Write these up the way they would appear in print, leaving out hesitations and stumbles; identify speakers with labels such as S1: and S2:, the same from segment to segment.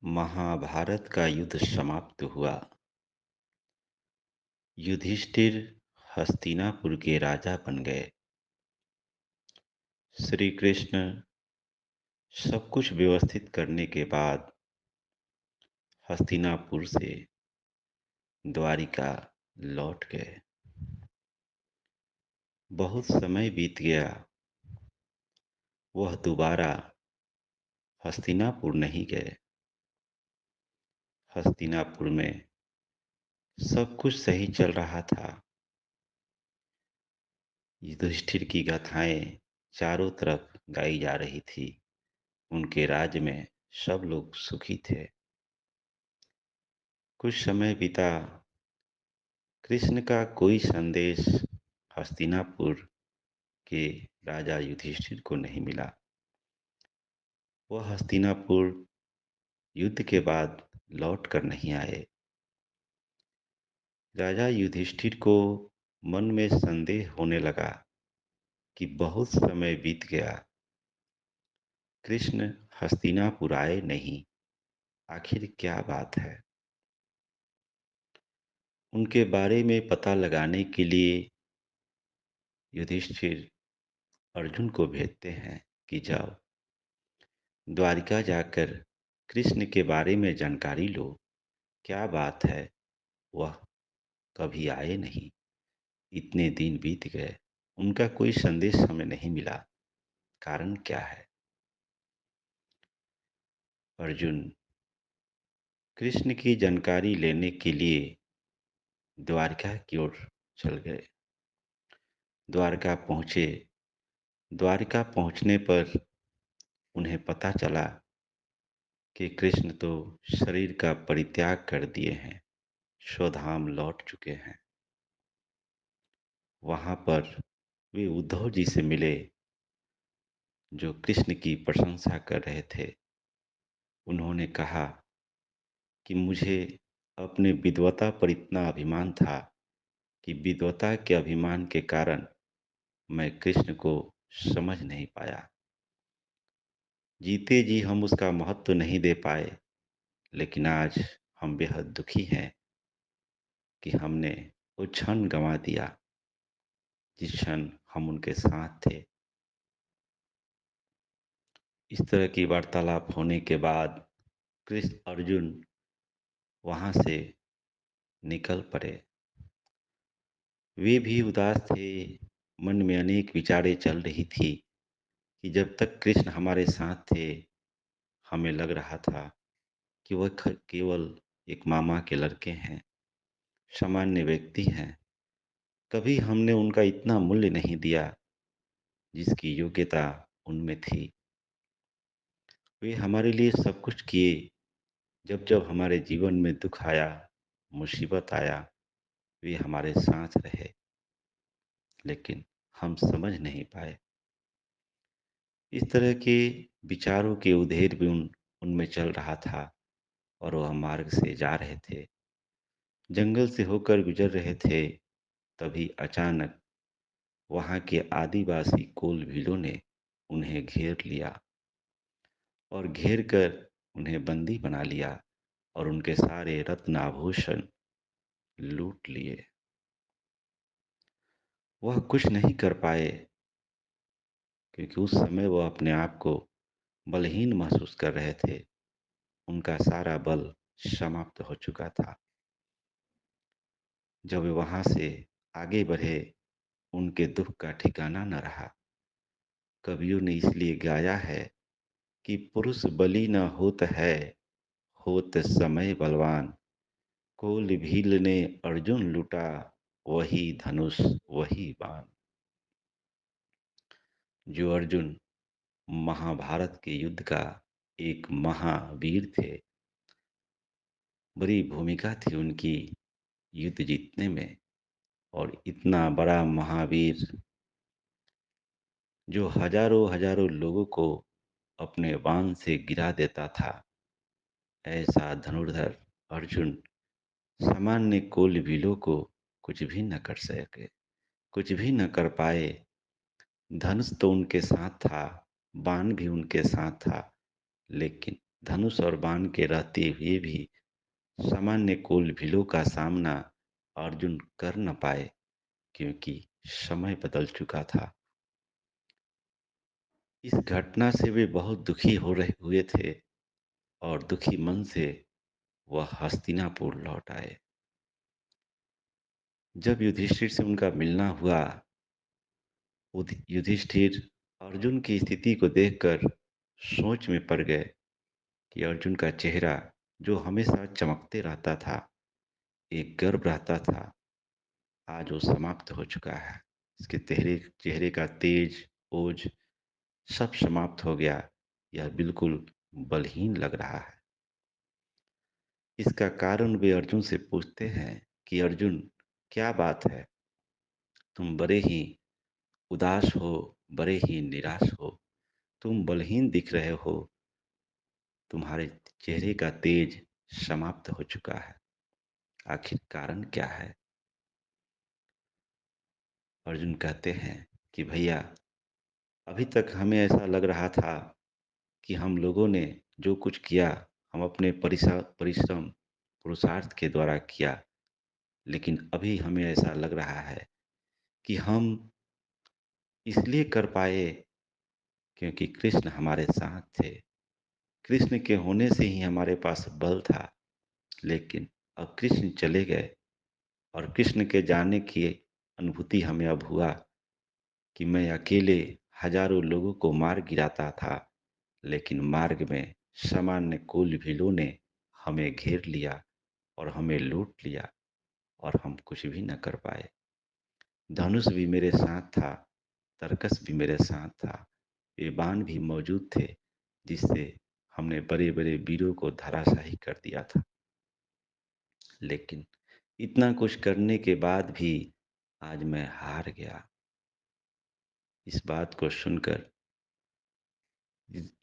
S1: महाभारत का युद्ध समाप्त हुआ। युधिष्ठिर हस्तिनापुर के राजा बन गए। श्री कृष्ण सब कुछ व्यवस्थित करने के बाद हस्तिनापुर से द्वारिका लौट गए। बहुत समय बीत गया, वह दोबारा हस्तिनापुर नहीं गए। हस्तिनापुर में सब कुछ सही चल रहा था। युधिष्ठिर की गाथाएं चारों तरफ गाई जा रही थी। उनके राज्य में सब लोग सुखी थे। कुछ समय बीता, कृष्ण का कोई संदेश हस्तिनापुर के राजा युधिष्ठिर को नहीं मिला। वह हस्तिनापुर युद्ध के बाद लौट कर नहीं आए। राजा युधिष्ठिर को मन में संदेह होने लगा कि बहुत समय बीत गया, कृष्ण हस्तिनापुर आए नहीं। आखिर क्या बात है? उनके बारे में पता लगाने के लिए युधिष्ठिर अर्जुन को भेजते हैं कि जाओ द्वारिका जाकर कृष्ण के बारे में जानकारी लो। क्या बात है, वह कभी आए नहीं। इतने दिन बीत गए, उनका कोई संदेश हमें नहीं मिला। कारण क्या है? अर्जुन कृष्ण की जानकारी लेने के लिए द्वारका की ओर चल गए। द्वारका पहुँचे। द्वारका पहुँचने पर उन्हें पता चला कि कृष्ण तो शरीर का परित्याग कर दिए हैं, स्वधाम लौट चुके हैं। वहाँ पर वे उद्धव जी से मिले, जो कृष्ण की प्रशंसा कर रहे थे। उन्होंने कहा कि मुझे अपने विद्वता पर इतना अभिमान था कि विद्वता के अभिमान के कारण मैं कृष्ण को समझ नहीं पाया। जीते जी हम उसका महत्व नहीं दे पाए, लेकिन आज हम बेहद दुखी हैं कि हमने वो क्षण गंवा दिया जिस क्षण हम उनके साथ थे। इस तरह की वार्तालाप होने के बाद कृष्ण अर्जुन वहाँ से निकल पड़े। वे भी उदास थे। मन में अनेक विचारें चल रही थी कि जब तक कृष्ण हमारे साथ थे, हमें लग रहा था कि वह केवल एक मामा के लड़के हैं, सामान्य व्यक्ति हैं। कभी हमने उनका इतना मूल्य नहीं दिया जिसकी योग्यता उनमें थी। वे हमारे लिए सब कुछ किए। जब जब हमारे जीवन में दुख आया, मुसीबत आया, वे हमारे साथ रहे, लेकिन हम समझ नहीं पाए। इस तरह के विचारों के उधेर भी उनमें चल रहा था और वह मार्ग से जा रहे थे। जंगल से होकर गुजर रहे थे, तभी अचानक वहाँ के आदिवासी कोल भीलों ने उन्हें घेर लिया और घेर कर उन्हें बंदी बना लिया और उनके सारे रत्न आभूषण लूट लिए। वह कुछ नहीं कर पाए क्योंकि उस समय वह अपने आप को बलहीन महसूस कर रहे थे। उनका सारा बल समाप्त हो चुका था। जब वे वहां से आगे बढ़े, उनके दुख का ठिकाना न रहा। कवियों ने इसलिए गाया है कि पुरुष बलि न होत है, होत समय बलवान। कोल भील ने अर्जुन लूटा, वही धनुष वही बाण। जो अर्जुन महाभारत के युद्ध का एक महावीर थे, बड़ी भूमिका थी उनकी युद्ध जीतने में। और इतना बड़ा महावीर जो हजारों हजारों लोगों को अपने बाण से गिरा देता था, ऐसा धनुर्धर अर्जुन सामान्य कोल भीलों को कुछ भी न कर सके, कुछ भी न कर पाए। धनुष तो उनके साथ था, बाण भी उनके साथ था, लेकिन धनुष और बाण के रहते हुए भी सामान्य कुल भीलों का सामना अर्जुन कर न पाए, क्योंकि समय बदल चुका था। इस घटना से वे बहुत दुखी हो रहे हुए थे और दुखी मन से वह हस्तिनापुर लौट आए। जब युधिष्ठिर से उनका मिलना हुआ, युधिष्ठिर अर्जुन की स्थिति को देखकर सोच में पड़ गए कि अर्जुन का चेहरा, जो हमेशा चमकते रहता था, एक गर्व रहता था, आज वो समाप्त हो चुका है। इसके चेहरे चेहरे का तेज, ओज सब समाप्त हो गया। यह बिल्कुल बलहीन लग रहा है। इसका कारण वे अर्जुन से पूछते हैं कि अर्जुन, क्या बात है? तुम बड़े ही उदास हो, बड़े ही निराश हो, तुम बलहीन दिख रहे हो, तुम्हारे चेहरे का तेज समाप्त हो चुका है। आखिर कारण क्या है? अर्जुन कहते हैं कि भैया, अभी तक हमें ऐसा लग रहा था कि हम लोगों ने जो कुछ किया, हम अपने परिश्रम पुरुषार्थ के द्वारा किया, लेकिन अभी हमें ऐसा लग रहा है कि हम इसलिए कर पाए क्योंकि कृष्ण हमारे साथ थे। कृष्ण के होने से ही हमारे पास बल था। लेकिन अब कृष्ण चले गए और कृष्ण के जाने की अनुभूति हमें अब हुआ कि मैं अकेले हजारों लोगों को मार गिराता था, लेकिन मार्ग में सामान्य कुल भीलों ने हमें घेर लिया और हमें लूट लिया और हम कुछ भी न कर पाए। धनुष भी मेरे साथ था, तरकस भी मेरे साथ था, ये बाण भी मौजूद थे, जिससे हमने बड़े बड़े वीरों को धराशाही कर दिया था। लेकिन इतना कुछ करने के बाद भी आज मैं हार गया। इस बात को सुनकर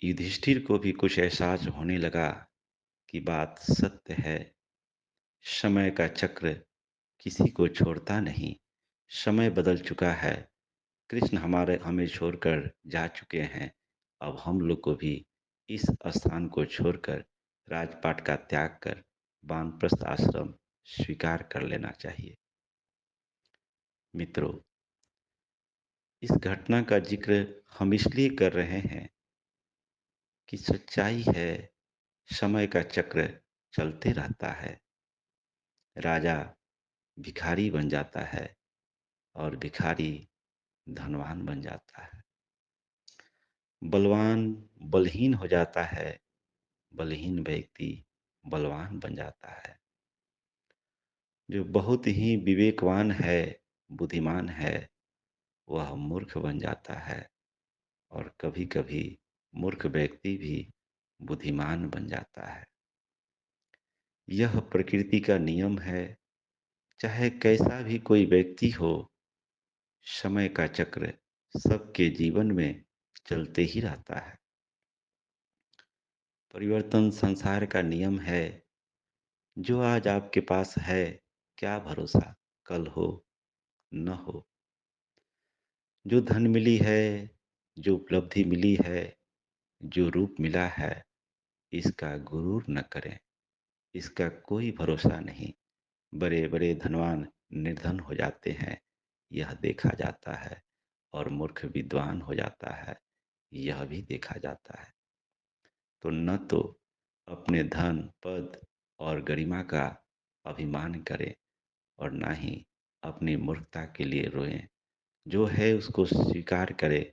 S1: युधिष्ठिर को भी कुछ एहसास होने लगा कि बात सत्य है। समय का चक्र किसी को छोड़ता नहीं। समय बदल चुका है। कृष्ण हमें छोड़कर जा चुके हैं। अब हम लोग को भी इस स्थान को छोड़कर, राजपाट का त्याग कर, वानप्रस्थ आश्रम स्वीकार कर लेना चाहिए। मित्रों, इस घटना का जिक्र हम इसलिए कर रहे हैं कि सच्चाई है, समय का चक्र चलते रहता है। राजा भिखारी बन जाता है और भिखारी धनवान बन जाता है। बलवान बलहीन हो जाता है, बलहीन व्यक्ति बलवान बन जाता है। जो बहुत ही विवेकवान है, बुद्धिमान है, वह मूर्ख बन जाता है और कभी-कभी मूर्ख व्यक्ति भी बुद्धिमान बन जाता है। यह प्रकृति का नियम है। चाहे कैसा भी कोई व्यक्ति हो, समय का चक्र सबके जीवन में चलते ही रहता है। परिवर्तन संसार का नियम है। जो आज आपके पास है, क्या भरोसा कल हो न हो। जो धन मिली है, जो उपलब्धि मिली है, जो रूप मिला है, इसका गुरूर न करें। इसका कोई भरोसा नहीं। बड़े बड़े धनवान निर्धन हो जाते हैं, यह देखा जाता है, और मूर्ख विद्वान हो जाता है, यह भी देखा जाता है। तो न तो अपने धन, पद और गरिमा का अभिमान करें और ना ही अपनी मूर्खता के लिए रोएं। जो है उसको स्वीकार करें,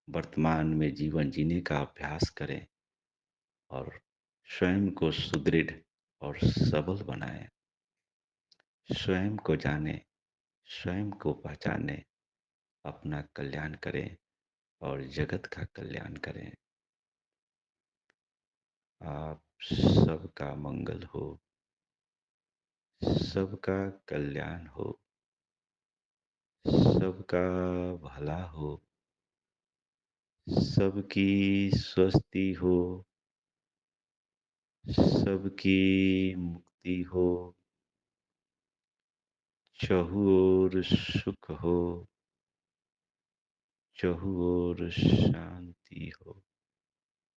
S1: वर्तमान में जीवन जीने का अभ्यास करें और स्वयं को सुदृढ़ और सबल बनाएं। स्वयं को जानें, स्वयं को पहचानें, अपना कल्याण करें और जगत का कल्याण करें। आप सबका मंगल हो, सबका कल्याण हो, सबका भला हो, सबकी स्वस्ति हो, सबकी मुक्ति हो, चहु ओर सुख हो, चहु ओर शांति हो।